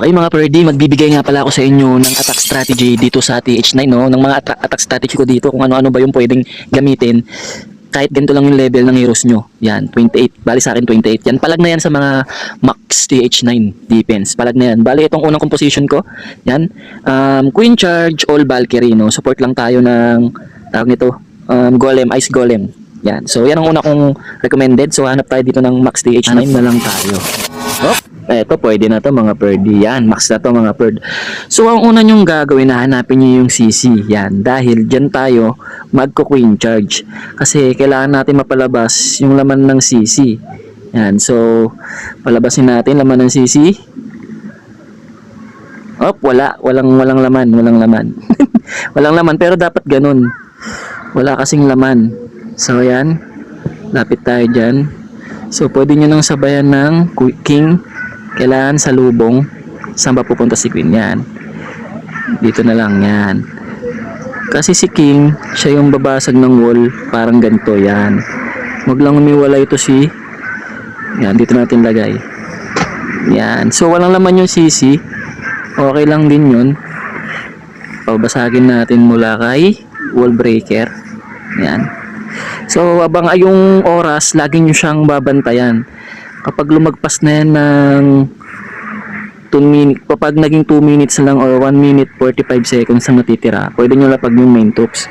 Okay mga Perdi, magbibigay nga pala ako sa inyo ng attack strategy dito sa TH9, no? Ng mga attack strategy ko dito, kung ano-ano ba yung pwedeng gamitin kahit ganito lang yung level ng heroes nyo. Yan, 28. Bali sa akin 28. Yan, palag na yan sa mga max TH9 defense. Palag na yan. Bali itong unang composition ko. Yan, Queen Charge, All Valkyrie, no? Support lang tayo ng, tawag nito, Golem, Ice Golem. Yan, so yan ang una kong recommended. So hanap tayo dito ng max TH9 na lang tayo. Oh, eto pwede na to mga Perdi. Yan, max na to mga Perd. So ang una nyong gagawin na hanapin nyo yung CC. Yan, dahil dyan tayo magko-queen charge. Kasi kailangan natin mapalabas yung laman ng CC. Yan, so palabasin natin laman ng CC. Oh, walang laman. Walang laman, pero dapat ganun. Wala kasing laman. So yan, lapit tayo dyan. So pwede nyo nang sabayan ng king. Kailangan sa lubong. Saan ba pupunta si queen? Yan, dito na lang yan. Kasi si king, siya yung babasag ng wall. Parang ganito yan. Huwag lang umiwala ito si, yan, dito natin lagay. Yan, so walang laman yung CC. Okay lang din yun. Pabasagin natin mula kay wall breaker. Yan. So abang yung oras, lagi nyo siyang babantayan. Kapag lumagpas na yan ng 2 minutes, kapag naging 2 minutes na lang or 1 minute 45 seconds na natitira, pwede nyo lapag yung main troops.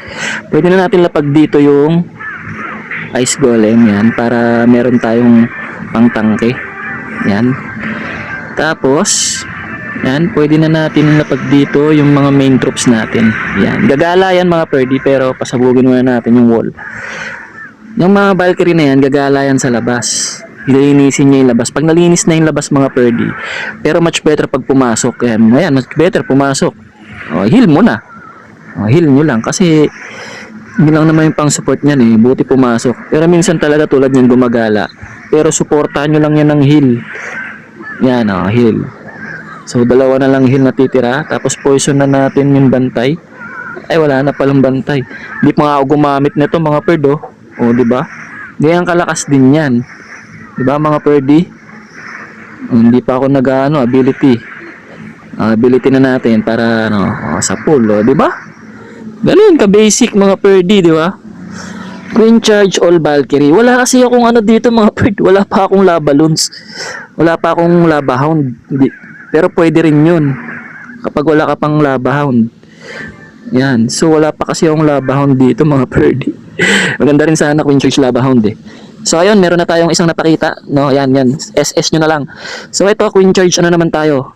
Pwede na natin lapag dito yung ice golem, yan, para meron tayong pangtangke. Yan. Tapos yan, pwede na natin lapag dito yung mga main troops natin. Yan, gagala yan mga Perdi, pero pasabugin muna natin yung wall. Yung mga Valkyrie na yan, gagala yan sa labas. Lilinisin niya yung labas. Pag nalinis na yung labas mga Perdi, pero much better pag pumasok. Ayan, much better pumasok. O, heal mo na. O, heal nyo lang. Kasi hindi lang naman yung pang support niyan eh. Buti pumasok. Pero minsan talaga tulad niyan gumagala. Pero supportahan nyo lang yan ng heal. Yan o, heal. So dalawa na lang heal na titira. Tapos poison na natin yung bantay. Ay, wala na palang bantay. Hindi pa nga ako gumamit nito mga Perdo. O, diba? Ganyan kalakas din yan. Diba mga Perdi? Hindi pa ako nag-ano, ability. Ability na natin para ano, sa pool, diba? Ganun ka basic mga Perdi, diba? Queen Charge, All Valkyrie. Wala kasi akong ano dito mga Perdi. Wala pa akong lava loons. Wala pa akong lava hound. Pero pwede rin yun. Kapag wala ka pang lava hound. Yan. So wala pa kasi akong lava hound dito mga Perdi. Maganda rin sana Queen Charge lava hound eh. So ayun, meron na tayong isang napakita, no? Yan. SS nyo na lang. So ito, Queen Charge, ano naman tayo?